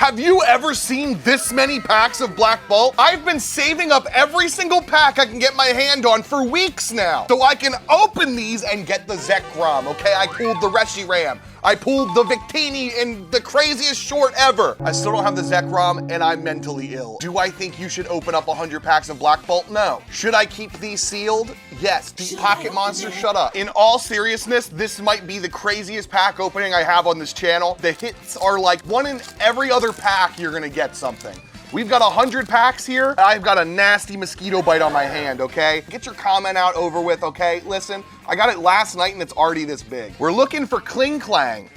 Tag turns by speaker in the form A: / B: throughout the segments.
A: Have you ever seen this many packs of Black Bolt? I've been saving up every single pack I can get my hand on for weeks now, so I can open these and get the Zechrom, okay? I pulled the Reshiram. I pulled the Victini in the craziest short ever. I still don't have the Zechrom, and I'm mentally ill. Do I think you should open up 100 packs of Black Bolt? No. Should I keep these sealed? Yes. Deep Pocket Monster, shut up. In all seriousness, this might be the craziest pack opening I have on this channel. The hits are like one in every other pack you're gonna get something. We've got 100 packs here. I've got a nasty mosquito bite on my hand, okay? Get your comment out over with, okay? Listen, I got it last night and it's already this big. We're looking for Kling Klang.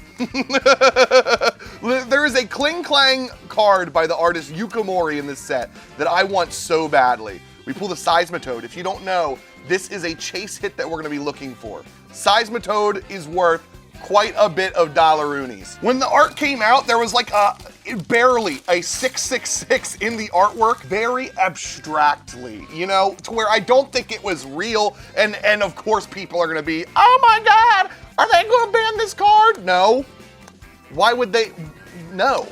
A: There is a Kling Klang card by the artist Yukamori in this set that I want so badly. We pull the Seismitoad. If you don't know, this is a chase hit that we're gonna be looking for. Seismitoad is worth quite a bit of dollaroonies. When the art came out, there was like barely a 666 in the artwork, very abstractly, you know, to where I don't think it was real. And of course people are gonna be, oh my God, are they gonna ban this card? No. Why would they? No.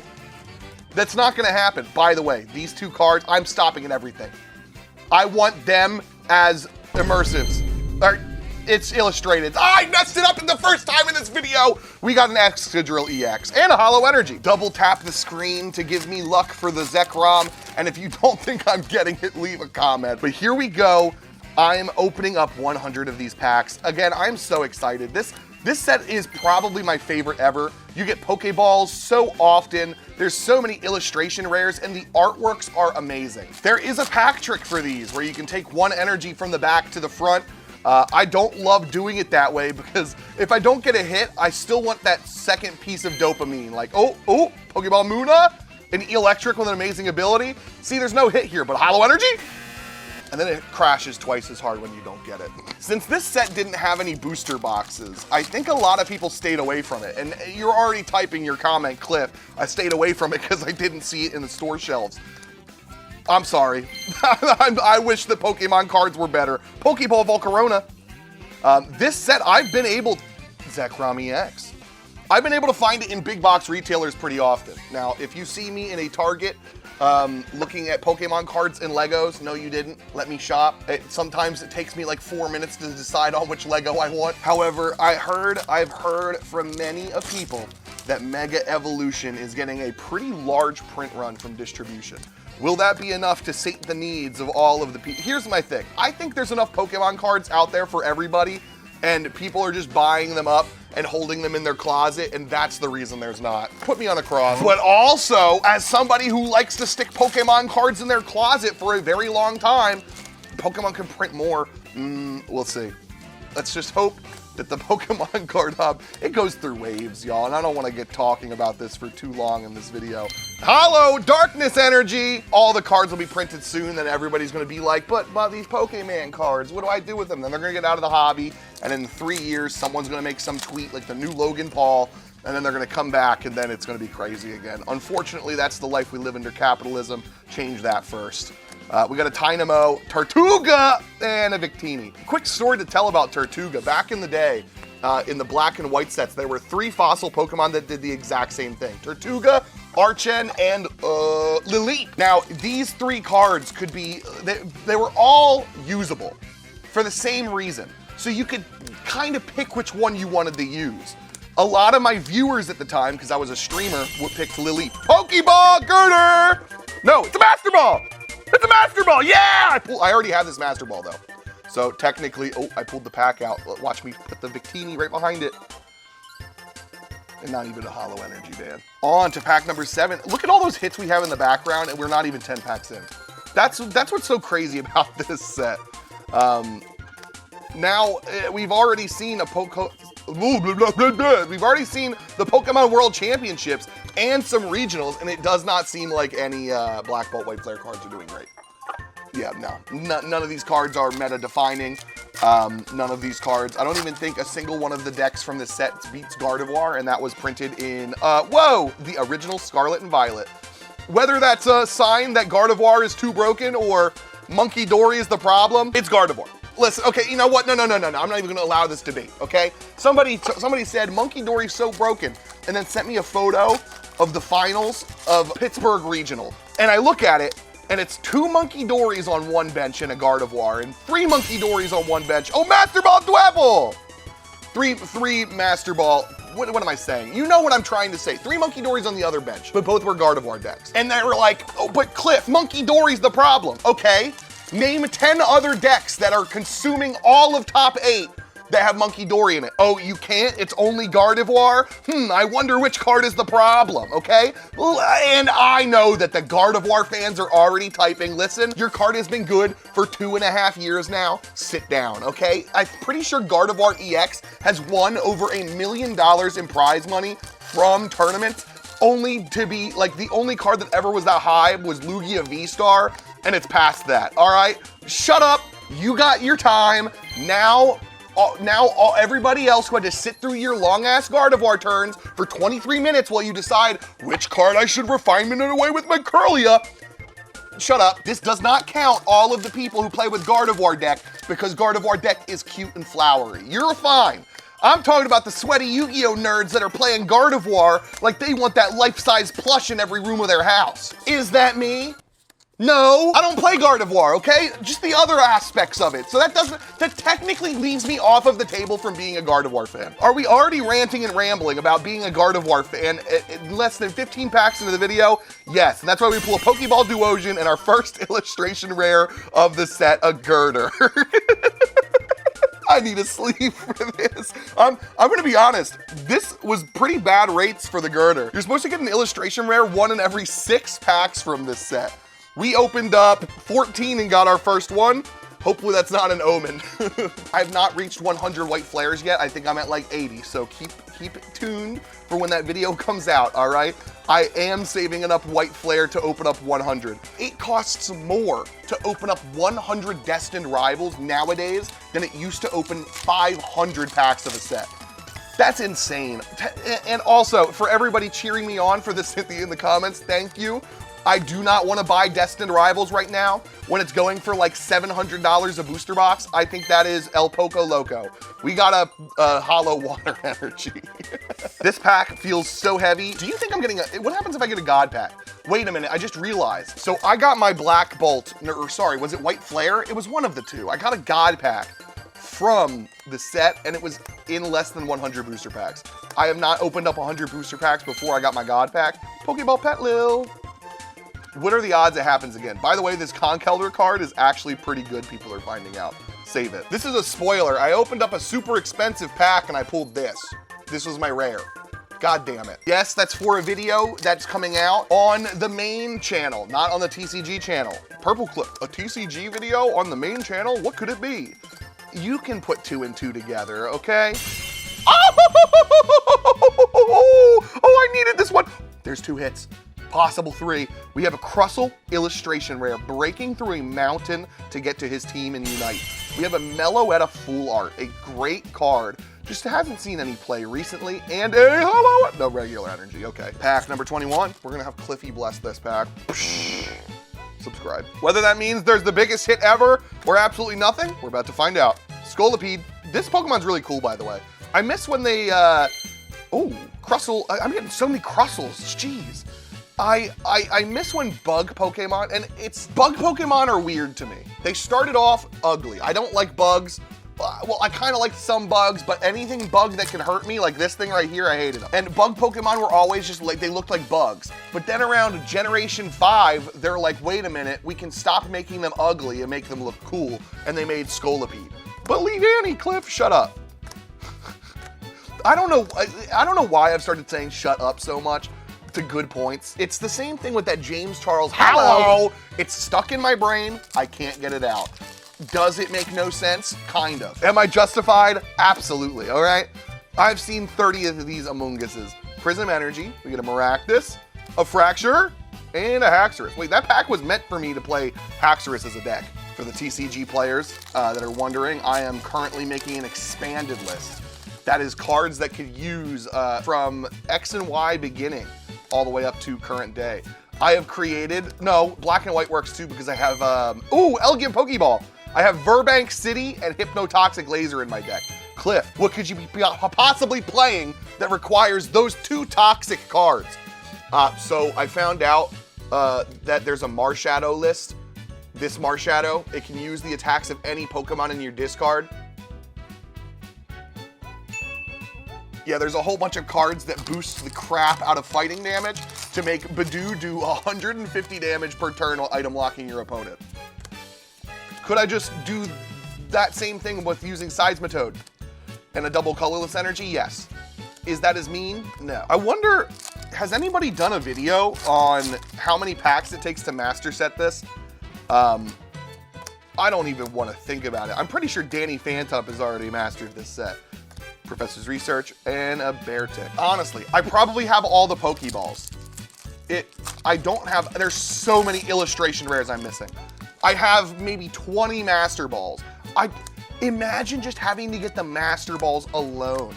A: That's not gonna happen. By the way, these two cards, I'm stopping at everything. I want them as immersives. It's illustrated. I messed it up in the first time in this video. We got an Excadrill EX and a Hollow Energy. Double tap the screen to give me luck for the Zechrom. And if you don't think I'm getting it, leave a comment. But here we go. I'm opening up 100 of these packs. Again, I'm so excited. This set is probably my favorite ever. You get Pokeballs so often. There's so many illustration rares and the artworks are amazing. There is a pack trick for these where you can take one energy from the back to the front. I don't love doing it that way because if I don't get a hit, I still want that second piece of dopamine. Like, oh, Pokeball Muna, an electric with an amazing ability. See, there's no hit here, but Hollow Energy? And then it crashes twice as hard when you don't get it. Since this set didn't have any booster boxes, I think a lot of people stayed away from it. And you're already typing your comment, Cliff. I stayed away from it because I didn't see it in the store shelves. I'm sorry. I wish the Pokemon cards were better. Pokeball Volcarona. This set, I've been able, Zechrom EX. I've been able to find it in big box retailers pretty often. Now, if you see me in a Target looking at Pokemon cards and Legos, no you didn't, let me shop. Sometimes it takes me like 4 minutes to decide on which Lego I want. However, I've heard from many of people that Mega Evolution is getting a pretty large print run from distribution. Will that be enough to sate the needs of all of the people? Here's my thing. I think there's enough Pokemon cards out there for everybody, and people are just buying them up and holding them in their closet, and that's the reason there's not. Put me on a cross. But also, as somebody who likes to stick Pokemon cards in their closet for a very long time, Pokemon can print more. We'll see. Let's just hope that the Pokemon card hub, it goes through waves, y'all, and I don't want to get talking about this for too long in this video. Hollow Darkness Energy. All the cards will be printed soon, and everybody's going to be like, but these Pokemon cards, what do I do with them? Then they're going to get out of the hobby, and in 3 years, someone's going to make some tweet like the new Logan Paul, and then they're going to come back, and then it's going to be crazy again. Unfortunately, that's the life we live under capitalism. Change that first. We got a Dynamo, Tortuga, and a Victini. Quick story to tell about Tortuga. Back in the day, in the black and white sets, there were 3 fossil Pokemon that did the exact same thing. Tortuga, Archen, and Lilip. Now, these 3 cards could be, they were all usable for the same reason. So you could kind of pick which one you wanted to use. A lot of my viewers at the time, because I was a streamer, would pick Lilip. Pokeball Girder! No, it's a Master Ball! It's a Master Ball, yeah! I already have this Master Ball though. So technically, I pulled the pack out. Watch me put the Victini right behind it. And not even a Hollow Energy, man. On to pack number 7. Look at all those hits we have in the background and we're not even 10 packs in. That's what's so crazy about this set. Now, we've already seen we've already seen the Pokemon World Championships and some regionals, and it does not seem like any Black Bolt White Flare cards are doing great. Yeah, none of these cards are meta-defining. None of these cards. I don't even think a single one of the decks from this set beats Gardevoir, and that was printed in, the original Scarlet and Violet. Whether that's a sign that Gardevoir is too broken or Monkey Dory is the problem, it's Gardevoir. Listen, okay, you know what? No. I'm not even gonna allow this debate, okay? Somebody said Monkey Dory's so broken and then sent me a photo of the finals of Pittsburgh Regional. And I look at it, and it's 2 Monkey Dories on one bench and a Gardevoir, and 3 Monkey Dories on one bench. Oh, Master Ball Dwebble! Three Master Ball. What am I saying? You know what I'm trying to say. 3 Monkey Dories on the other bench, but both were Gardevoir decks. And they were like, oh, but Cliff, Monkey Dory's the problem. Okay, name 10 other decks that are consuming all of top 8 that have Monkey Dory in it. Oh, you can't? It's only Gardevoir? I wonder which card is the problem, okay? And I know that the Gardevoir fans are already typing, listen, your card has been good for 2.5 years now. Sit down, okay? I'm pretty sure Gardevoir EX has won over $1 million in prize money from tournaments, only to be, like, the only card that ever was that high was Lugia V-Star, and it's past that, all right? Shut up, you got your time, now everybody else who had to sit through your long-ass Gardevoir turns for 23 minutes while you decide which card I should refinement it away with my Curlia. Shut up. This does not count all of the people who play with Gardevoir deck because Gardevoir deck is cute and flowery. You're fine. I'm talking about the sweaty Yu-Gi-Oh nerds that are playing Gardevoir like they want that life-size plush in every room of their house. Is that me? No, I don't play Gardevoir, okay? Just the other aspects of it. So that technically leaves me off of the table from being a Gardevoir fan. Are we already ranting and rambling about being a Gardevoir fan in less than 15 packs into the video? Yes, and that's why we pull a Pokeball Duosion and our first illustration rare of the set, a Girder. I need a sleeve for this. I'm gonna be honest, this was pretty bad rates for the Girder. You're supposed to get an illustration rare 1 in every 6 packs from this set. We opened up 14 and got our first one. Hopefully that's not an omen. I've not reached 100 white flares yet. I think I'm at like 80, so keep it tuned for when that video comes out, all right? I am saving enough white flare to open up 100. It costs more to open up 100 Destined Rivals nowadays than it used to open 500 packs of a set. That's insane. And also, for everybody cheering me on for this in the comments, thank you. I do not want to buy Destined Rivals right now when it's going for like $700 a booster box. I think that is El Poco Loco. We got a hollow water energy. This pack feels so heavy. Do you think I'm getting what happens if I get a God pack? Wait a minute, I just realized. So I got my Black Bolt, or sorry, was it White Flare? It was one of the two. I got a God pack from the set and it was in less than 100 booster packs. I have not opened up 100 booster packs before I got my God pack. Pokeball Pet Lil. What are the odds it happens again? By the way, this Conkeldurr card is actually pretty good, people are finding out. Save it. This is a spoiler. I opened up a super expensive pack and I pulled this. This was my rare. God damn it. Yes, that's for a video that's coming out on the main channel, not on the TCG channel. Purplecliffe, a TCG video on the main channel? What could it be? You can put 2 and 2 together, okay? Oh, I needed this one. There's 2 hits. Possible 3. We have a Crustle illustration rare breaking through a mountain to get to his team and unite. We have a Meloetta Full Art, a great card. Just hasn't seen any play recently, and a hollow, no regular energy, okay. Pack number 21, we're gonna have Cliffy bless this pack. Subscribe. Whether that means there's the biggest hit ever or absolutely nothing, we're about to find out. Scolipede, this Pokemon's really cool, by the way. I miss when they, oh, Crustle, I'm getting so many Crussles, jeez. I miss when bug Pokemon, and bug Pokemon are weird to me. They started off ugly. I don't like bugs. Well, I kind of like some bugs, but anything bug that can hurt me, like this thing right here, I hated them. And bug Pokemon were always just like, they looked like bugs. But then around Generation 5, they're like, wait a minute, we can stop making them ugly and make them look cool. And they made Scolipede. Believe Annie, Cliff, shut up. I don't know why I've started saying shut up so much. To good points. It's the same thing with that James Charles hello. It's stuck in my brain. I can't get it out. Does it make no sense? Kind of. Am I justified? Absolutely, all right? I've seen 30 of these Among Us's. Prism Energy, we get a Maractus, a Fracture, and a Haxorus. Wait, that pack was meant for me to play Haxorus as a deck. For the TCG players that are wondering, I am currently making an expanded list. That is cards that could use from X and Y beginning all the way up to current day. I have created, no, black and white works too because I have, Elegant Pokeball. I have Verbank City and Hypnotoxic Laser in my deck. Cliff, what could you be possibly playing that requires those 2 toxic cards? So I found out that there's a Marshadow list. This Marshadow, it can use the attacks of any Pokemon in your discard. Yeah, there's a whole bunch of cards that boost the crap out of fighting damage to make Badoo do 150 damage per turn while item locking your opponent. Could I just do that same thing with using Seismitoad and a double colorless energy? Yes. Is that as mean? No. I wonder, has anybody done a video on how many packs it takes to master set this? I don't even want to think about it. I'm pretty sure Danny Phantom has already mastered this set. Professor's Research, and a Beartic. Honestly, I probably have all the Pokeballs. I don't have, there's so many illustration rares I'm missing. I have maybe 20 Master Balls. Imagine just having to get the Master Balls alone.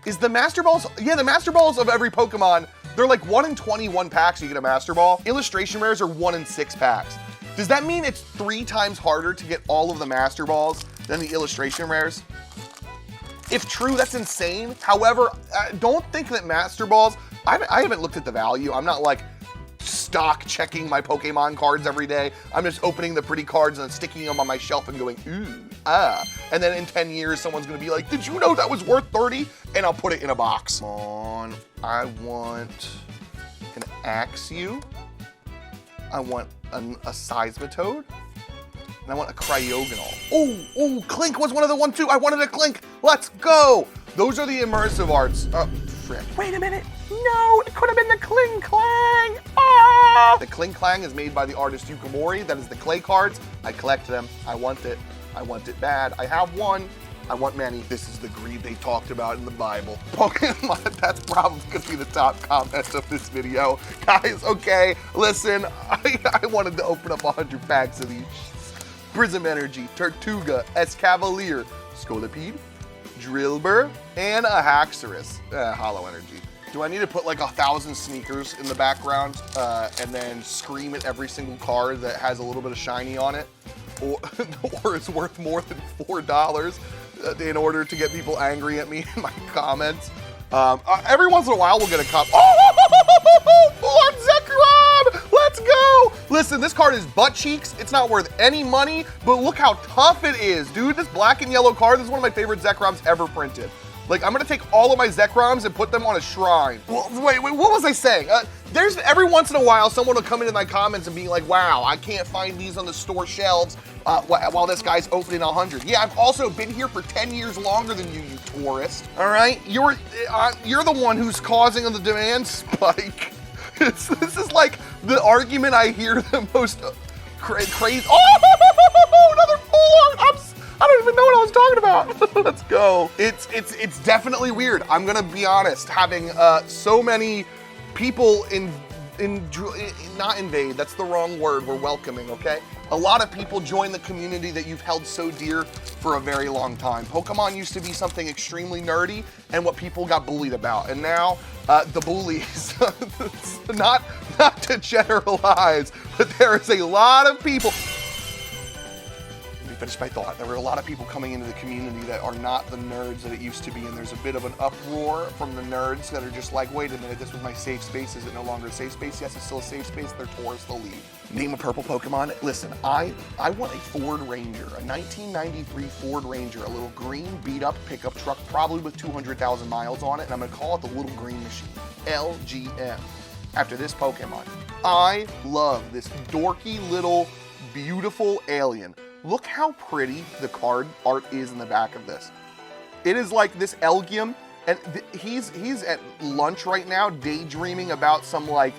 A: Is the Master Balls, yeah, the Master Balls of every Pokemon, they're like 1 in 21 packs you get a Master Ball. Illustration rares are 1 in 6 packs. Does that mean it's 3 times harder to get all of the Master Balls than the illustration rares? If true, that's insane. However, don't think that Master Balls, I haven't looked at the value. I'm not like stock checking my Pokemon cards every day. I'm just opening the pretty cards and sticking them on my shelf and going, ooh, ah. And then in 10 years, someone's gonna be like, did you know that was worth 30? And I'll put it in a box. Come on, I want an Axew. I want a Seismitoad. And I want a Cryogonal. Oh, Clink was one of the ones too. I wanted a Clink. Let's go. Those are the immersive arts. Oh, frick. Wait a minute. No, it could have been the Kling-klang. Ah! The Kling-klang is made by the artist Yukimori. That is the clay cards. I collect them. I want it. I want it bad. I have one. I want many. This is the greed they talked about in the Bible. Pokemon, that's probably gonna be the top comment of this video. Guys, okay, listen, I wanted to open up 100 packs of these. Prism Energy, Tortuga, Escavalier, Scolipede, Drillbur, and a Haxorus. Hollow Energy. Do I need to put like 1,000 sneakers in the background and then scream at every single card that has a little bit of shiny on it? Or it's worth more than $4 in order to get people angry at me in my comments? Every once in a while we'll get a cop. Lord Zechrom! Let's go! Listen, this card is butt cheeks. It's not worth any money, but look how tough it is, dude. This black and yellow card, this is one of my favorite Zechroms ever printed. Like, I'm gonna take all of my Zechroms and put them on a shrine. Well, wait, what was I saying? There's every once in a while someone will come into my comments and be like, wow, I can't find these on the store shelves while this guy's opening 100. Yeah, I've also been here for 10 years longer than you, you tourist. All right, you're the one who's causing the demand spike. This is like the argument I hear the most crazy. Oh, another full art. I don't even know what I was talking about. Let's go. It's definitely weird. I'm gonna be honest. Having so many people not invade. That's the wrong word. We're welcoming. Okay. A lot of people join the community that you've held so dear for a very long time. Pokemon used to be something extremely nerdy and what people got bullied about, and now the bullies. not to generalize, but there is a lot of people. Finish my thought. There were a lot of people coming into the community that are not the nerds that it used to be, and there's a bit of an uproar from the nerds that are just like, wait a minute, this was my safe space. Is it no longer a safe space? Yes, it's still a safe space. They're tourists, they'll leave. Name a purple Pokemon. Listen, I want a Ford Ranger, a 1993 Ford Ranger, a little green beat-up pickup truck, probably with 200,000 miles on it, and I'm gonna call it the Little Green Machine, LGM, after this Pokemon. I love this dorky little beautiful alien. Look how pretty the card art is in the back of this. It is like this Elgium, and he's at lunch right now daydreaming about some, like,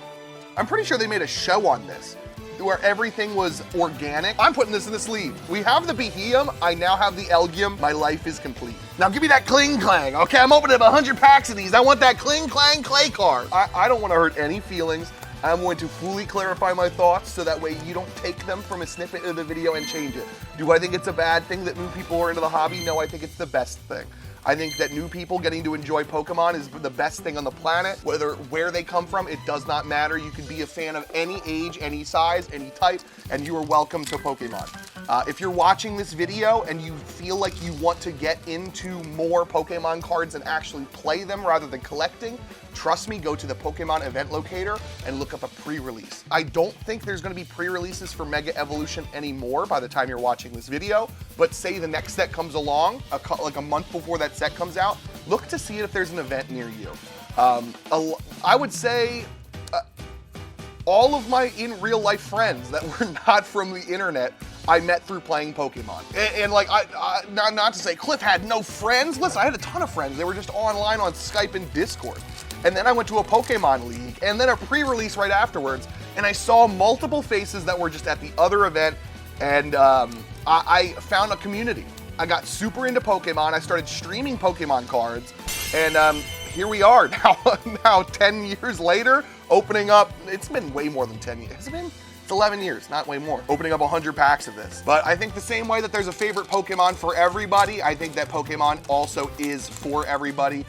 A: I'm pretty sure they made a show on this where everything was organic. I'm putting this in the sleeve. We have the Beheeyem, I now have the Elgium, my life is complete. Now give me that Kling-klang, okay? I'm opening up 100 packs of these. I want that Kling-klang clay card. I don't want to hurt any feelings. I'm going to fully clarify my thoughts so that way you don't take them from a snippet of the video and change it. Do I think it's a bad thing that new people are into the hobby? No, I think it's the best thing. I think that new people getting to enjoy Pokemon is the best thing on the planet. Where they come from, it does not matter. You can be a fan of any age, any size, any type, and you are welcome to Pokemon. If you're watching this video and you feel like you want to get into more Pokemon cards and actually play them rather than collecting, trust me, go to the Pokemon event locator and look up a pre-release. I don't think there's going to be pre-releases for Mega Evolution anymore by the time you're watching this video, but say the next set comes along, like a month before that set comes out, look to see if there's an event near you. I would say all of my in real life friends that were not from the internet I met through playing Pokemon. And like, not to say Cliff had no friends. Listen, I had a ton of friends. They were just online on Skype and Discord. And then I went to a Pokemon League and then a pre-release right afterwards. And I saw multiple faces that were just at the other event. And I found a community. I got super into Pokemon. I started streaming Pokemon cards. And here we are now 10 years later, opening up, it's been way more than 10 years. Has it been? 11 years, not way more, opening up 100 packs of this. But I think the same way that there's a favorite Pokemon for everybody, I think that Pokemon also is for everybody.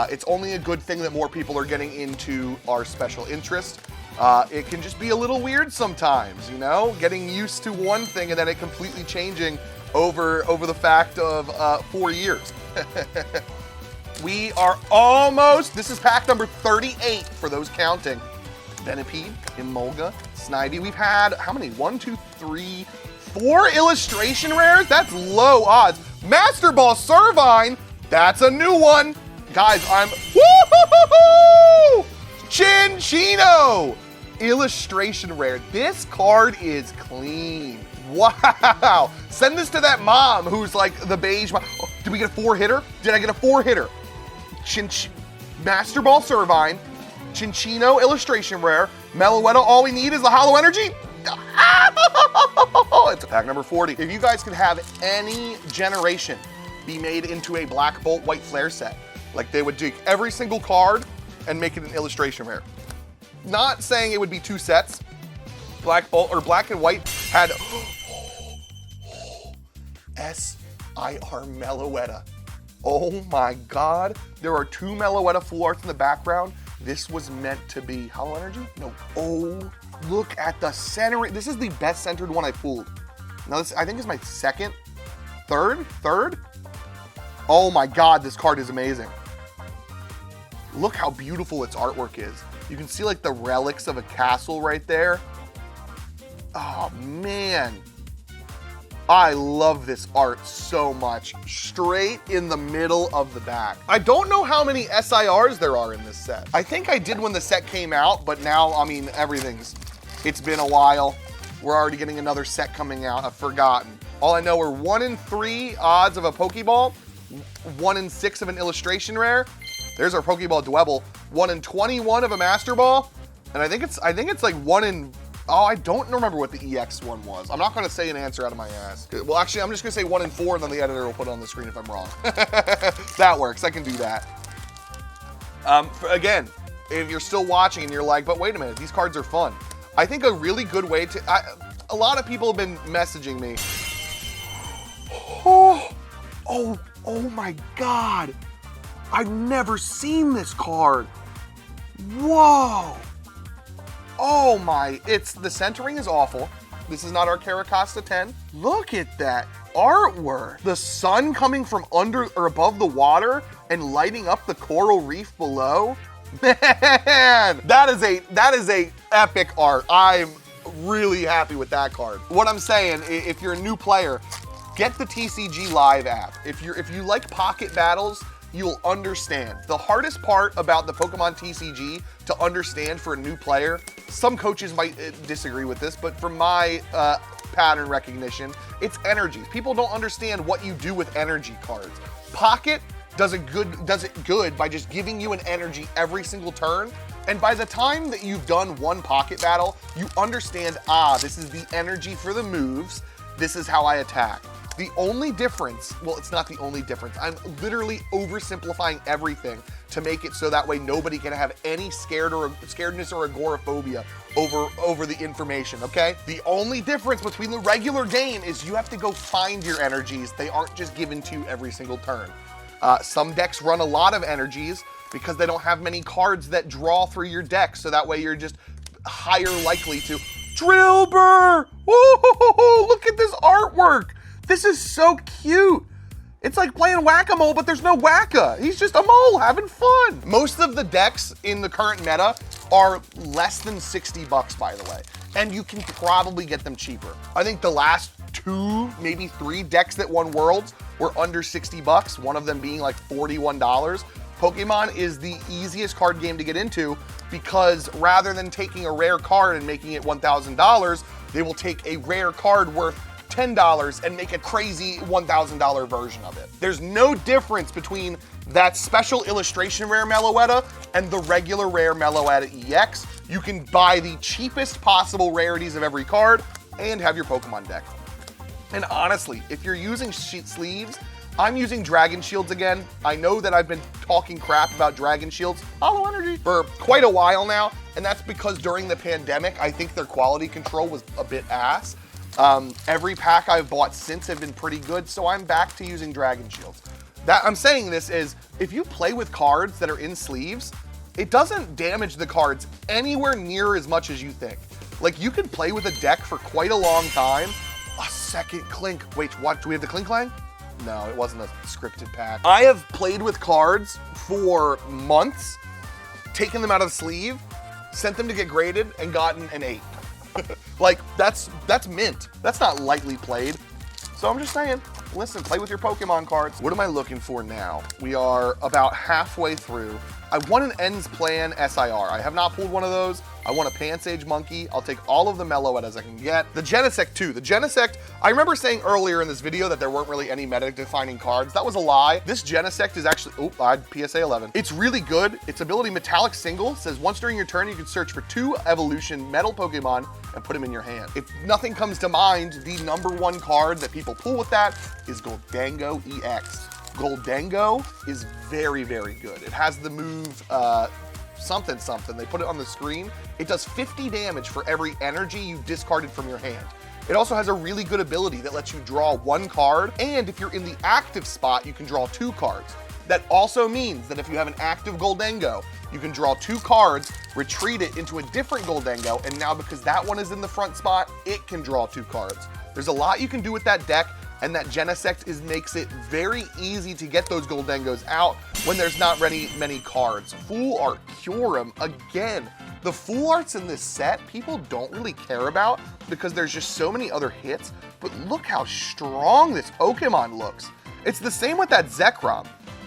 A: It's only a good thing that more people are getting into our special interest. It can just be a little weird sometimes, you know, getting used to one thing and then it completely changing over the fact of 4 years. We are almost, this is pack number 38 for those counting. Venipede, Emolga, Snivy. We've had, how many? 1, 2, 3, 4 illustration rares? That's low odds. Master Ball Servine, that's a new one. Guys, I'm, woo-hoo-hoo-hoo! Chinchino, illustration rare. This card is clean. Wow. Send this to that mom who's like the beige mom. Oh, did we get a 4-hitter? Did I get a 4-hitter? Master Ball Servine, Chinchino illustration rare, Meloetta, all we need is the Hollow Energy. It's pack number 40. If you guys could have any generation be made into a Black Bolt White Flare set, like they would take every single card and make it an illustration rare. Not saying it would be 2 sets. Black Bolt or Black and White had SIR Meloetta. Oh my God. There are 2 Meloetta full arts in the background. This was meant to be Hollow Energy? No. Oh, look at the centering. This is the best centered one I pulled. Now this, I think, is my third? Oh my God, this card is amazing. Look how beautiful its artwork is. You can see like the relics of a castle right there. Oh man. I love this art so much. Straight in the middle of the back. I don't know how many SIRs there are in this set. I think I did when the set came out, but now, I mean, it's been a while. We're already getting another set coming out. I've forgotten. All I know are 1 in 3 odds of a Pokeball, 1 in 6 of an illustration rare. There's our Pokeball Dwebble. 1 in 21 of a Master Ball, and I think it's like 1 in. Oh, I don't remember what the EX one was. I'm not going to say an answer out of my ass. Well, actually, I'm just going to say 1 in 4, and then the editor will put it on the screen if I'm wrong. That works. I can do that. Again, if you're still watching and you're like, but wait a minute, these cards are fun. I think a really good way to... a lot of people have been messaging me. Oh my God. I've never seen this card. Whoa. Oh my, the centering is awful. This is not our Caracasta 10. Look at that artwork. The sun coming from under or above the water and lighting up the coral reef below. Man, that is a epic art. I'm really happy with that card. What I'm saying, if you're a new player, get the TCG Live app. If you like pocket battles, you'll understand. The hardest part about the Pokemon TCG to understand for a new player, some coaches might disagree with this, but from my pattern recognition, it's energies. People don't understand what you do with energy cards. Pocket does it good by just giving you an energy every single turn, and by the time that you've done one pocket battle, you understand, this is the energy for the moves, this is how I attack. The only difference, well, it's not the only difference. I'm literally oversimplifying everything to make it so that way nobody can have any scaredness or agoraphobia over the information, okay? The only difference between the regular game is you have to go find your energies. They aren't just given to you every single turn. Some decks run a lot of energies because they don't have many cards that draw through your deck, so that way you're just higher likely to Drillbur! Woo! Look at this artwork. This is so cute. It's like playing whack-a-mole, but there's no whack-a. He's just a mole having fun. Most of the decks in the current meta are less than 60 bucks, by the way. And you can probably get them cheaper. I think the last 2, maybe 3 decks that won Worlds were under 60 bucks, one of them being like $41. Pokemon is the easiest card game to get into because rather than taking a rare card and making it $1,000, they will take a rare card worth $10 and make a crazy $1,000 version of it. There's no difference between that special illustration rare Meloetta and the regular rare Meloetta EX. You can buy the cheapest possible rarities of every card and have your Pokemon deck. And honestly, if you're using sleeves, I'm using Dragon Shields again. I know that I've been talking crap about Dragon Shields, Hollow Energy, for quite a while now, and that's because during the pandemic, I think their quality control was a bit ass. Every pack I've bought since have been pretty good, so I'm back to using Dragon Shields. That I'm saying this is, if you play with cards that are in sleeves, it doesn't damage the cards anywhere near as much as you think. Like, you can play with a deck for quite a long time. A second Clink. Wait, what? Do we have the Clink Clang? No, it wasn't a scripted pack. I have played with cards for months, taken them out of the sleeve, sent them to get graded, and gotten an 8. Like, that's mint. That's not lightly played. So I'm just saying, listen, play with your Pokemon cards. What am I looking for now? We are about halfway through. I want an Ends Plan SIR. I have not pulled one of those. I want a Pansage Monkey. I'll take all of the Meloettas I can get. The Genesect too. The Genesect, I remember saying earlier in this video that there weren't really any meta-defining cards. That was a lie. This Genesect is actually, I had PSA 11. It's really good. Its ability Metallic Single says once during your turn, you can search for 2 evolution metal Pokemon and put them in your hand. If nothing comes to mind, the #1 card that people pull with that is Goldango EX. Goldango is very, very good. It has the move something. They put it on the screen. It does 50 damage for every energy you discarded from your hand. It also has a really good ability that lets you draw 1 card, and if you're in the active spot, you can draw 2 cards. That also means that if you have an active Goldango, you can draw 2 cards, retreat it into a different Goldango, and now because that one is in the front spot, it can draw 2 cards. There's a lot you can do with that deck, and that Genesect makes it very easy to get those Goldengos out when there's not many cards. Full Art Kyurem, again. The full arts in this set, people don't really care about because there's just so many other hits, but look how strong this Pokemon looks. It's the same with that Zechrom.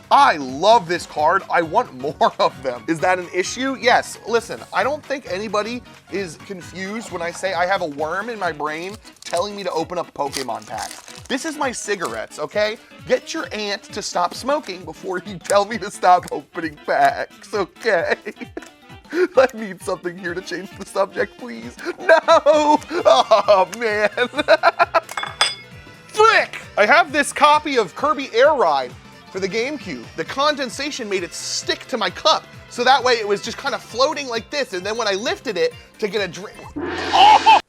A: I love this card. I want more of them. Is that an issue? Yes. Listen, I don't think anybody is confused when I say I have a worm in my brain telling me to open up Pokemon packs. This is my cigarettes, okay? Get your aunt to stop smoking before you tell me to stop opening packs, okay? I need something here to change the subject, please. No! Oh, man. Frick! I have this copy of Kirby Air Ride for the GameCube. The condensation made it stick to my cup, so that way it was just kind of floating like this, and then when I lifted it to get a drink, oh!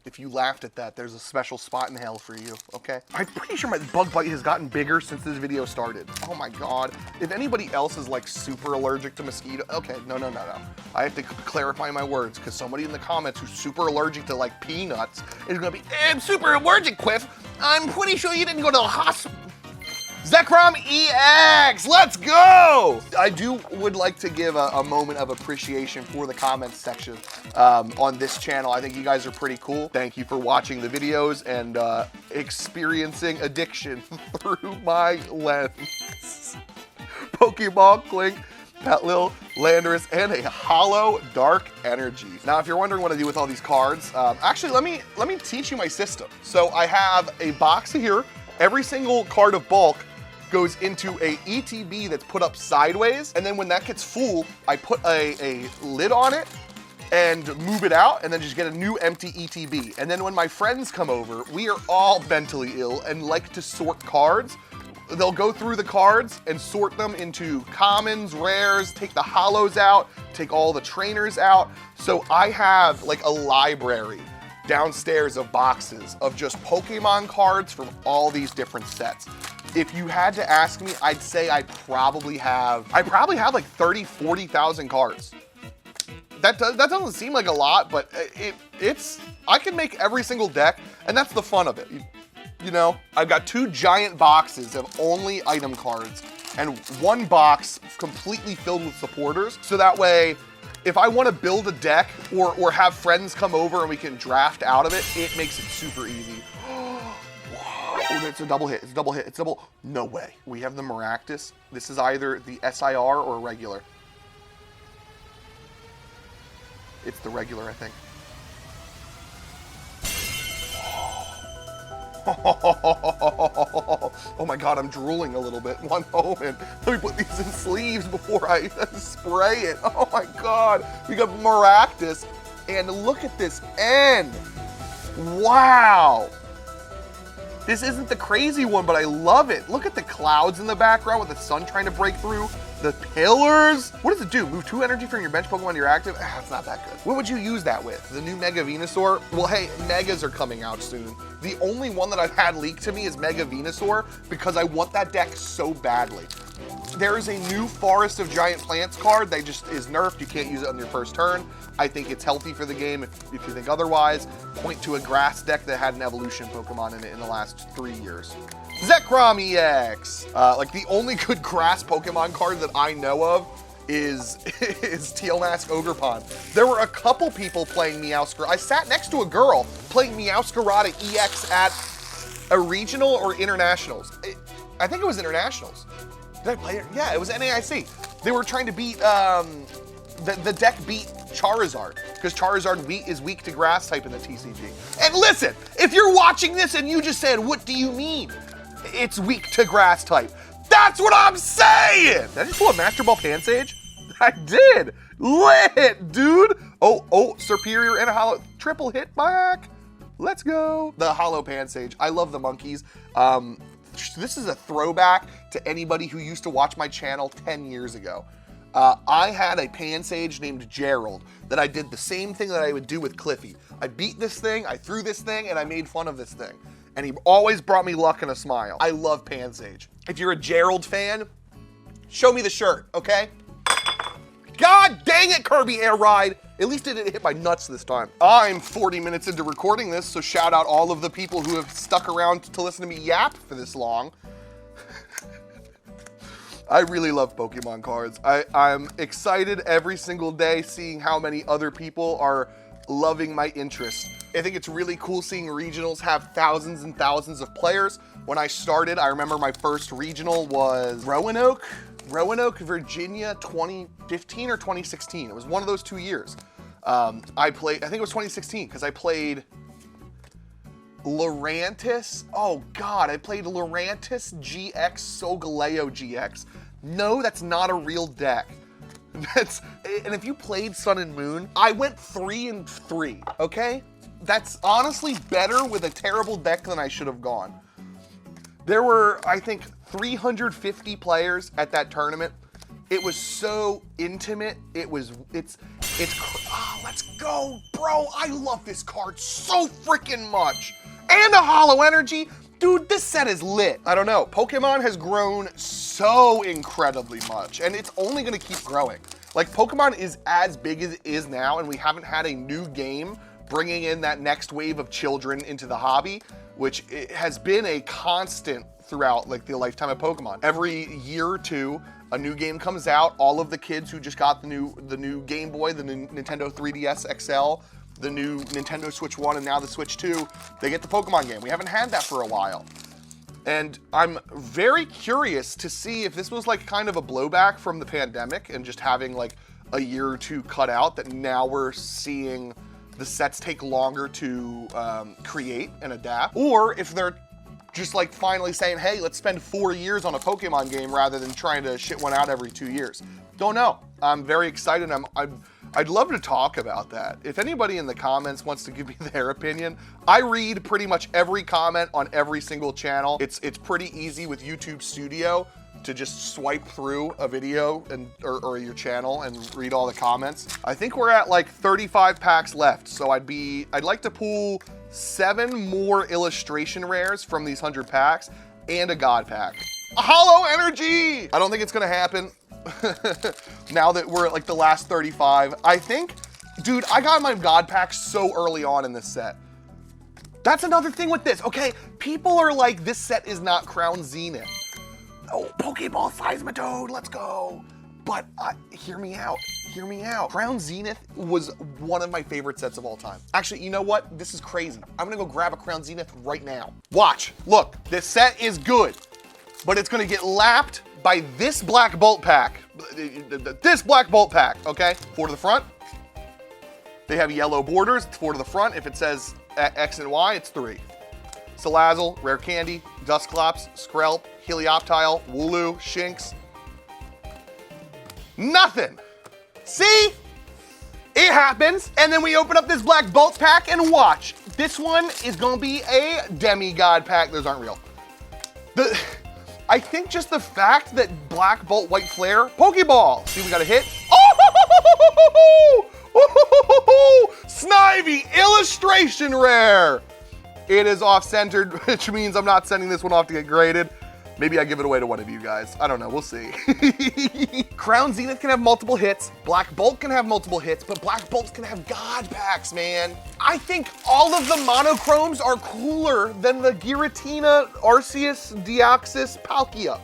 A: If you laughed at that, there's a special spot in hell for you, okay? I'm pretty sure my bug bite has gotten bigger since this video started. Oh my God. If anybody else is like super allergic to mosquito, okay, no. I have to clarify my words because somebody in the comments who's super allergic to like peanuts is gonna be, I'm super allergic, Quiff. I'm pretty sure you didn't go to the hospital. Zechrom EX, let's go! I would like to give a moment of appreciation for the comments section on this channel. I think you guys are pretty cool. Thank you for watching the videos and experiencing addiction through my lens. Pokeball, Clink, Petlil, Landorus, and a Hollow Dark Energy. Now, if you're wondering what I do with all these cards, actually, let me teach you my system. So I have a box here. Every single card of bulk goes into a ETB that's put up sideways, and then when that gets full, I put a lid on it and move it out, and then just get a new empty ETB. And then when my friends come over, we are all mentally ill and like to sort cards. They'll go through the cards and sort them into commons, rares, take the hollows out, take all the trainers out. So I have like a library downstairs of boxes of just Pokemon cards from all these different sets. If you had to ask me, I'd say I probably have like 30,000, 40,000 cards. that doesn't seem like a lot, but I can make every single deck, and that's the fun of it. You know, I've got 2 giant boxes of only item cards, and 1 box completely filled with supporters. So that way, if I want to build a deck or have friends come over and we can draft out of it, it makes it super easy. Oh, it's a double hit. It's a double hit. It's double. No way. We have the Maractus. This is either the SIR or a regular. It's the regular, I think. Oh my God, I'm drooling a little bit. One moment. Let me put these in sleeves before I spray it. Oh my God. We got Maractus. And look at this end. Wow. This isn't the crazy one, but I love it. Look at the clouds in the background with the sun trying to break through. The pillars. What does it do? Move 2 energy from your bench Pokemon to your active? It's not that good. What would you use that with? The new Mega Venusaur? Well, hey, Megas are coming out soon. The only one that I've had leaked to me is Mega Venusaur because I want that deck so badly. There is a new Forest of Giant Plants card that just is nerfed. You can't use it on your first turn. I think it's healthy for the game if you think otherwise. Point to a grass deck that had an evolution Pokemon in it in the last 3 years. Zechrom EX! Like the only good grass Pokemon card that I know of is Teal Mask Ogerpon. There were a couple people playing Meowscarada. I sat next to a girl playing Meowscarada EX at a regional or internationals. I think it was internationals. Did I play it? Yeah, it was NAIC. They were trying to beat, the deck beat Charizard, because Charizard is weak to grass type in the TCG. And listen, if you're watching this and you just said, what do you mean it's weak to grass type? That's what I'm saying! Did I just pull a Master Ball Pansage? I did! Lit, dude! Oh, Superior and a Hollow. Triple hit back. Let's go. The Hollow Pansage. I love the monkeys. This is a throwback to anybody who used to watch my channel 10 years ago. I had a Pansage named Gerald that I did the same thing that I would do with Cliffy. I beat this thing, I threw this thing, and I made fun of this thing. And he always brought me luck and a smile. I love Pansage. If you're a Gerald fan, show me the shirt, okay? God dang it, Kirby Air Ride! At least it didn't hit my nuts this time. I'm 40 minutes into recording this, so shout out all of the people who have stuck around to listen to me yap for this long. I really love Pokemon cards. I'm excited every single day seeing how many other people are loving my interest. I think it's really cool seeing regionals have thousands and thousands of players. When I started, I remember my first regional was Roanoke, Virginia, 2015 or 2016. It was one of those 2 years. I think it was 2016, because I played Lurantis. Oh God, I played Lurantis GX Solgaleo GX. No, that's not a real deck. And if you played Sun and Moon, I went 3-3, okay? That's honestly better with a terrible deck than I should have gone. There were, I think, 350 players at that tournament. It was so intimate. Let's go, bro. I love this card so freaking much. And a Hollow Energy. Dude, this set is lit. I don't know. Pokemon has grown so incredibly much, and it's only gonna keep growing. Like, Pokemon is as big as it is now, and we haven't had a new game bringing in that next wave of children into the hobby, which it has been a constant throughout like the lifetime of Pokemon. Every year or two, a new game comes out. All of the kids who just got the new Game Boy, the new Nintendo 3DS XL, the new Nintendo Switch 1, and now the Switch 2, they get the Pokemon game. We haven't had that for a while. And I'm very curious to see if this was like kind of a blowback from the pandemic and just having like a year or two cut out, that now we're seeing the sets take longer to create and adapt, or if they're just like finally saying, hey, let's spend 4 years on a Pokemon game rather than trying to shit one out every 2 years. Don't know. I'm very excited. I'd love to talk about that. If anybody in the comments wants to give me their opinion, I read pretty much every comment on every single channel. It's pretty easy with YouTube Studio to just swipe through a video or your channel and read all the comments. I think we're at like 35 packs left, so I'd like to pull 7 more illustration rares from these 100 packs and a God pack. A Hollow Energy! I don't think it's gonna happen. Now that we're at like the last 35, I think Dude, I got my God pack so early on in this set. That's another thing with this, okay? People are like, this set is not Crown Zenith. Oh, Pokeball Seismitoad, let's go. But hear me out, hear me out. Crown Zenith was one of my favorite sets of all time. Actually, you know what? This is crazy. I'm gonna go grab a Crown Zenith right now. Watch, look, this set is good, but it's gonna get lapped by this black bolt pack. This black bolt pack, okay? 4 to the front. They have yellow borders, it's 4 to the front. If it says X and Y, it's 3. Salazzle, Rare Candy, Dusclops, Skrelp, Helioptile, Wooloo, Shinx. Nothing. See? It happens, and then we open up this black bolt pack and watch. This one is gonna be a demigod pack. Those aren't real. I think just the fact that black bolt, white flare, Pokeball. See, we got a hit. Oh! Snivy illustration rare. It is off-centered, which means I'm not sending this one off to get graded. Maybe I give it away to one of you guys. I don't know, we'll see. Crown Zenith can have multiple hits, Black Bolt can have multiple hits, but Black Bolts can have God packs, man. I think all of the monochromes are cooler than the Giratina, Arceus, Deoxys, Palkia.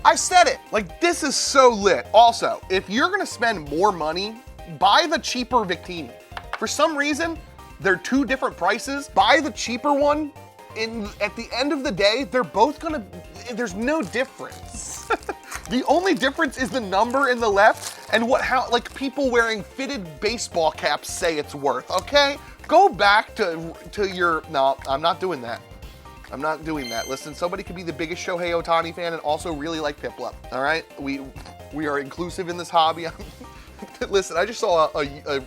A: I said it, like this is so lit. Also, if you're gonna spend more money, buy the cheaper Victini. For some reason, they're 2 different prices. Buy the cheaper one. At the end of the day, they're both gonna, there's no difference. The only difference is the number in the left and how like people wearing fitted baseball caps say it's worth, okay? Go back to your, no, I'm not doing that. I'm not doing that. Listen, somebody could be the biggest Shohei Ohtani fan and also really like Piplup, all right? We are inclusive in this hobby. Listen, I just saw a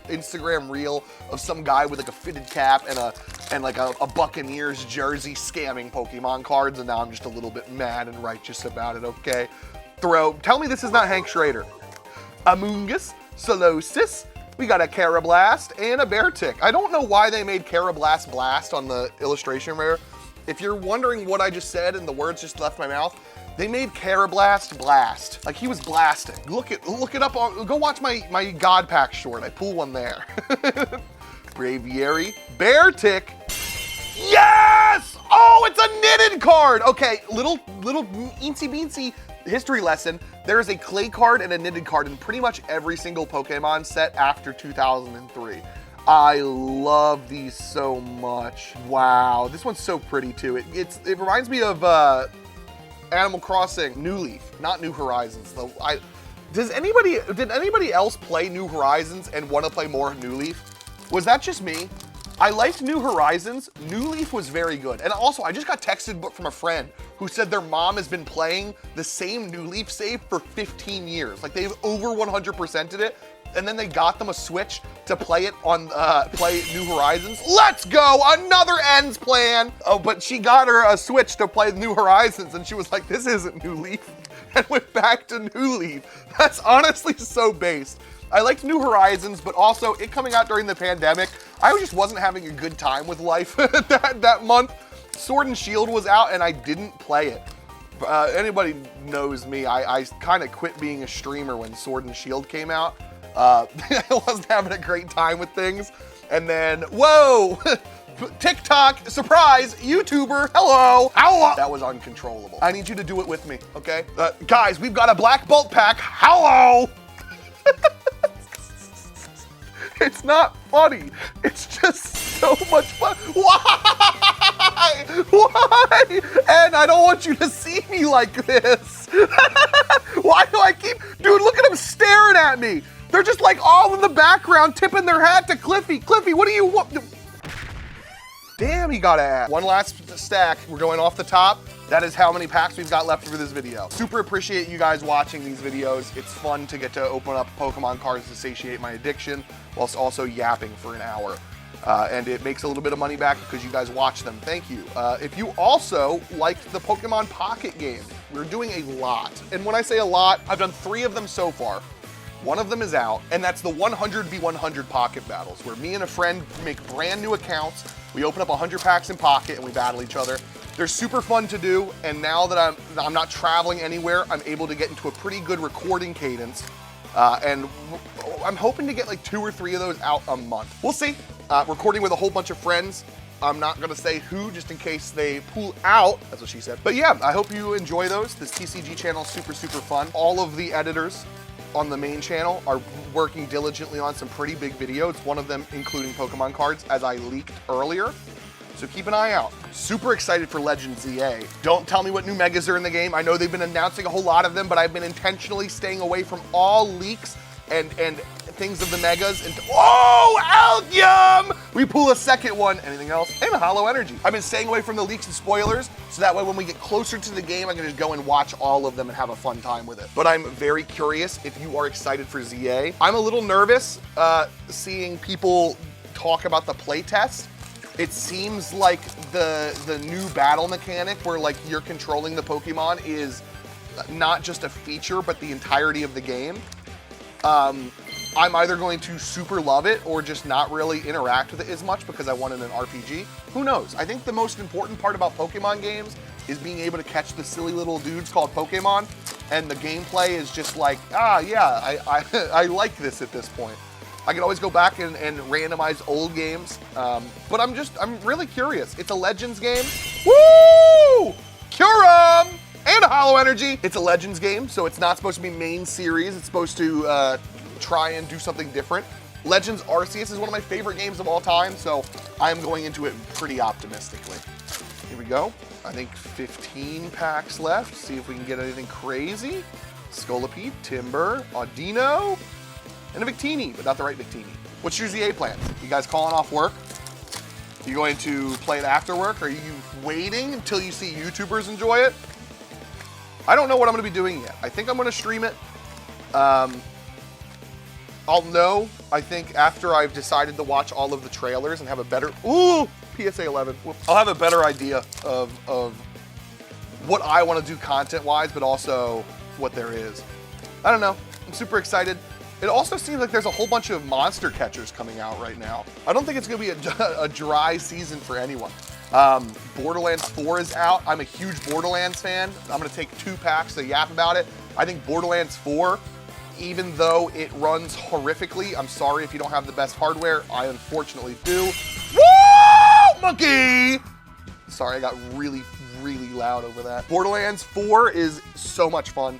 A: Instagram reel of some guy with like a fitted cap and like a Buccaneers jersey scamming Pokemon cards, and now I'm just a little bit mad and righteous about it, okay? Tell me this is not Hank Schrader. Amoonguss, Solosis, we got a Carablast and a Beartick. I don't know why they made Carablast Blast on the illustration rare. If you're wondering what I just said and the words just left my mouth, they made Carablast Blast. Like he was blasting. Look it up on, go watch my God Pack short. I pull one there. Braviary, Beartick. Yes! Oh, it's a knitted card. Okay, little eensy beensy history lesson. There is a clay card and a knitted card in pretty much every single Pokemon set after 2003. I love these so much. Wow, this one's so pretty too. It reminds me of Animal Crossing New Leaf, not New Horizons. Though did anybody else play New Horizons and want to play more New Leaf? Was that just me? I liked New Horizons. New Leaf was very good. And also, I just got texted from a friend who said their mom has been playing the same New Leaf save for 15 years. Like they've over 100%ed it. And then they got them a Switch to play it on, play New Horizons. Let's go, another ends plan. Oh, but she got her a Switch to play New Horizons and she was like, this isn't New Leaf, and went back to New Leaf. That's honestly so based. I liked New Horizons, but also it coming out during the pandemic, I just wasn't having a good time with life that month. Sword and Shield was out and I didn't play it. Anybody knows me, I kind of quit being a streamer when Sword and Shield came out. I wasn't having a great time with things. And then, whoa, TikTok, surprise, YouTuber, hello. Hello. That was uncontrollable. I need you to do it with me, okay? Guys, we've got a Black Bolt pack, hello. It's not funny. It's just so much fun. Why? Why? And I don't want you to see me like this. Why do I keep, dude, look at him staring at me. They're just like all in the background tipping their hat to Cliffy. Cliffy, what do you want? Damn, he got ass. One last stack. We're going off the top. That is how many packs we've got left for this video. Super appreciate you guys watching these videos. It's fun to get to open up Pokemon cards to satiate my addiction, whilst also yapping for an hour. And it makes a little bit of money back because you guys watch them. Thank you. If you also liked the Pokemon Pocket game, we're doing a lot. And when I say a lot, I've done 3 of them so far. One of them is out, and that's the 100v100 pocket battles, where me and a friend make brand new accounts. We open up 100 packs in Pocket and we battle each other. They're super fun to do, and now that I'm not traveling anywhere, I'm able to get into a pretty good recording cadence. And I'm hoping to get like 2 or 3 of those out a month. We'll see. Recording with a whole bunch of friends. I'm not gonna say who, just in case they pull out. That's what she said. But yeah, I hope you enjoy those. This TCG channel is super, super fun. All of the editors on the main channel are working diligently on some pretty big videos. One of them including Pokemon cards, as I leaked earlier. So keep an eye out. Super excited for Legends ZA. Don't tell me what new megas are in the game. I know they've been announcing a whole lot of them, but I've been intentionally staying away from all leaks and things of the megas. And oh, Algium! We pull a second one. Anything else? And a Hollow Energy. I've been staying away from the leaks and spoilers, so that way when we get closer to the game, I can just go and watch all of them and have a fun time with it. But I'm very curious if you are excited for ZA. I'm a little nervous seeing people talk about the playtest. It seems like the new battle mechanic where like you're controlling the Pokemon is not just a feature, but the entirety of the game. I'm either going to super love it or just not really interact with it as much because I wanted an RPG. Who knows? I think the most important part about Pokemon games is being able to catch the silly little dudes called Pokemon, and the gameplay is just like, yeah, I like this at this point. I can always go back and randomize old games, but I'm really curious. It's a Legends game. Woo! Kyurem! And a Hollow Energy. It's a Legends game, so it's not supposed to be main series. It's supposed to try and do something different. Legends Arceus is one of my favorite games of all time, so I'm going into it pretty optimistically. Here we go. I think 15 packs left. See if we can get anything crazy. Scolipede, Timber, Audino, and a Victini, but not the right Victini. What's your ZA plans? You guys calling off work? You going to play it after work? Are you waiting until you see YouTubers enjoy it? I don't know what I'm gonna be doing yet. I think I'm gonna stream it. I'll know, I think, after I've decided to watch all of the trailers and have a better, ooh, PSA 11. Whoops. I'll have a better idea of what I wanna do content-wise, but also what there is. I don't know, I'm super excited. It also seems like there's a whole bunch of monster catchers coming out right now. I don't think it's gonna be a dry season for anyone. Borderlands 4 is out. I'm a huge Borderlands fan. I'm gonna take 2 packs to yap about it. I think Borderlands 4, even though it runs horrifically, I'm sorry if you don't have the best hardware, I unfortunately do. Woo! Monkey! Sorry, I got really, really loud over that. Borderlands 4 is so much fun.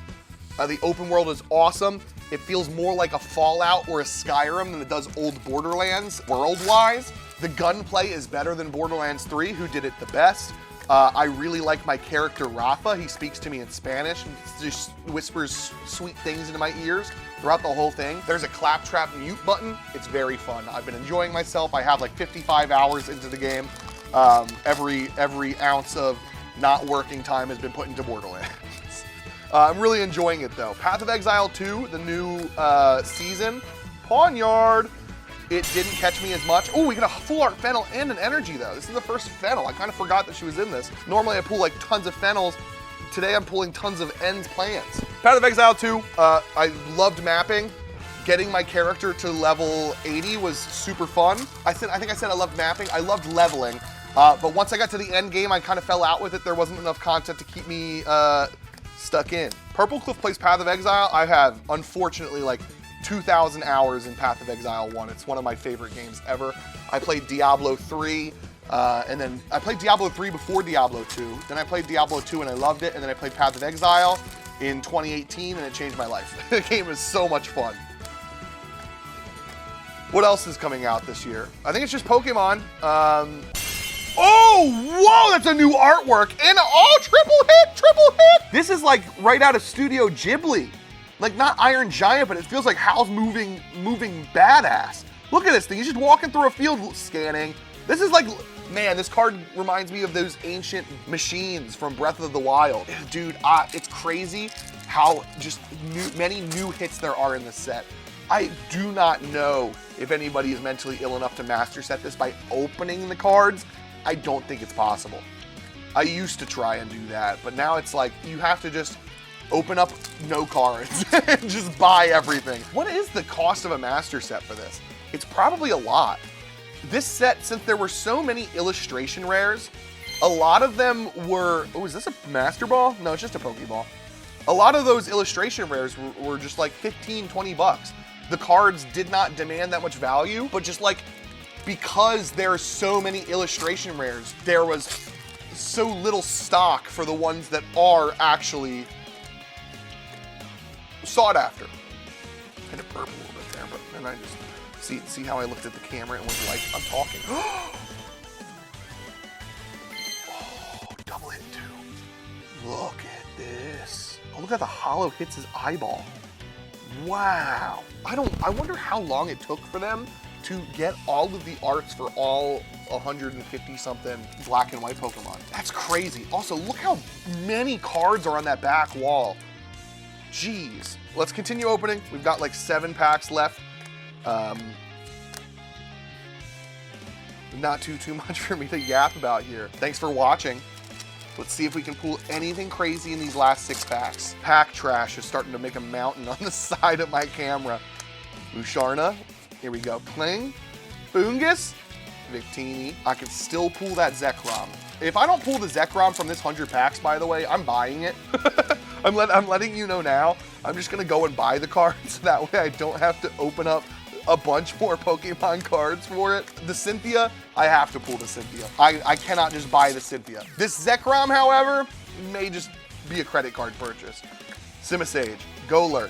A: The open world is awesome. It feels more like a Fallout or a Skyrim than it does old Borderlands world-wise. The gunplay is better than Borderlands 3, who did it the best. I really like my character Rafa. He speaks to me in Spanish and just whispers sweet things into my ears throughout the whole thing. There's a claptrap mute button. It's very fun. I've been enjoying myself. I have like 55 hours into the game. Every ounce of not working time has been put into Borderlands. I'm really enjoying it though. Path of Exile 2, the new season. Pawnyard. It didn't catch me as much. Oh, we got a full art Fennel and an energy though. This is the first Fennel. I kind of forgot that she was in this. Normally I pull like tons of Fennels. Today I'm pulling tons of Ends plants. Path of Exile 2, I loved mapping. Getting my character to level 80 was super fun. I think I said I loved mapping. I loved leveling. But once I got to the end game, I kind of fell out with it. There wasn't enough content to keep me stuck in. Purplecliffe plays Path of Exile. I have, unfortunately, like 2,000 hours in Path of Exile 1. It's one of my favorite games ever. I played Diablo 3, and then I played Diablo 3 before Diablo 2. Then I played Diablo 2 and I loved it, and then I played Path of Exile in 2018 and it changed my life. The game is so much fun. What else is coming out this year? I think it's just Pokemon. Oh, whoa, that's a new artwork. And triple hit. This is like right out of Studio Ghibli. Like not Iron Giant, but it feels like Hal's moving badass. Look at this thing, he's just walking through a field scanning. This is like, man, this card reminds me of those ancient machines from Breath of the Wild. Dude, it's crazy how just many new hits there are in this set. I do not know if anybody is mentally ill enough to master set this by opening the cards. I don't think it's possible. I used to try and do that, but now it's like you have to just open up no cards and just buy everything. What is the cost of a master set for this? It's probably a lot. This set, since there were so many illustration rares, a lot of them were, oh, is this a Master Ball? No, it's just a Pokeball. A lot of those illustration rares were just like 15, 20 bucks. The cards did not demand that much value, but just like, because there are so many illustration rares, there was so little stock for the ones that are actually sought after. Kind of burp a little bit there, but then I just see how I looked at the camera and was like, I'm talking. Oh, double hit too. Look at this. Oh, look how the hollow hits his eyeball. Wow. I wonder how long it took for them to get all of the arts for all 150 something black and white Pokemon. That's crazy. Also, look how many cards are on that back wall. Jeez. Let's continue opening. We've got like 7 packs left. Not too much for me to yap about here. Thanks for watching. Let's see if we can pull anything crazy in these last 6 packs. Pack trash is starting to make a mountain on the side of my camera. Musharna, here we go. Kling, Fungus, Victini. I can still pull that Zechrom. If I don't pull the Zechrom from this 100 packs, by the way, I'm buying it. I'm letting you know now. I'm just gonna go and buy the cards. That way I don't have to open up a bunch more Pokemon cards for it. The Cynthia, I have to pull the Cynthia. I cannot just buy the Cynthia. This Zechrom, however, may just be a credit card purchase. Simisage, Golurk.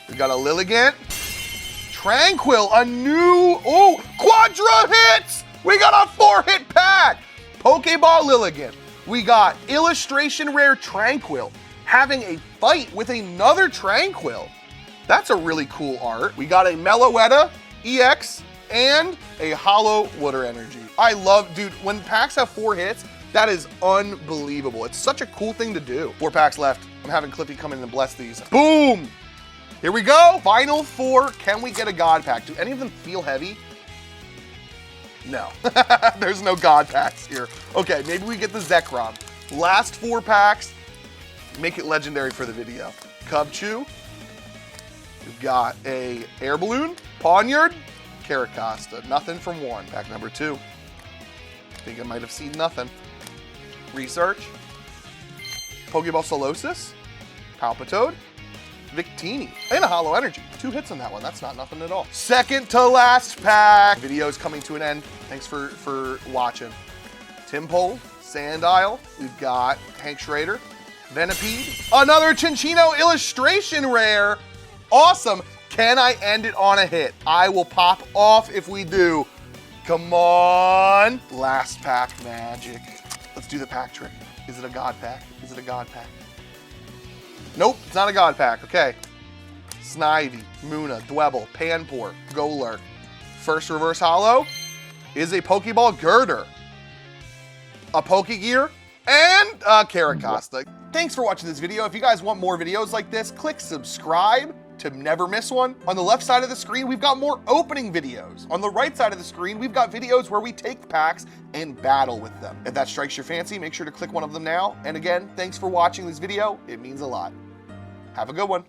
A: We've got a Lilligant. Tranquil, a new, oh, Quadra hits! We got a 4-hit pack! Pokeball Lilligant. We got Illustration Rare Tranquil having a fight with another Tranquil. That's a really cool art. We got a Meloetta EX and a Hollow Water Energy. I love, dude, when packs have 4 hits, that is unbelievable. It's such a cool thing to do. 4 packs left. I'm having Cliffy come in and bless these. Boom! Here we go. Final 4. Can we get a God pack? Do any of them feel heavy? No. There's no God packs here. Okay, maybe we get the Zechrom. Last 4 packs. Make it legendary for the video. Cubchoo. We've got a Air Balloon, Pawniard, Caracosta. Nothing from 1. Pack number 2. I think I might have seen nothing. Research. Pokeball Solosis, Palpitoad, Victini, and a Hollow Energy. 2 hits on that one. That's not nothing at all. Second to last pack. Video's coming to an end. Thanks for watching. Timpole, Sandile. We've got Hank Schrader, Venipede, another Chinchino Illustration Rare. Awesome. Can I end it on a hit? I will pop off if we do. Come on. Last pack magic. Let's do the pack trick. Is it a God pack? Is it a God pack? Nope, it's not a God pack. Okay. Snivy, Munna, Dwebble, Panpour, Golurk. First reverse holo is a Pokeball Girder, a Pokegear, and a Caracosta. Thanks for watching this video. If you guys want more videos like this, click subscribe to never miss one. On the left side of the screen, we've got more opening videos. On the right side of the screen, we've got videos where we take packs and battle with them. If that strikes your fancy, make sure to click one of them now. And again, thanks for watching this video. It means a lot. Have a good one.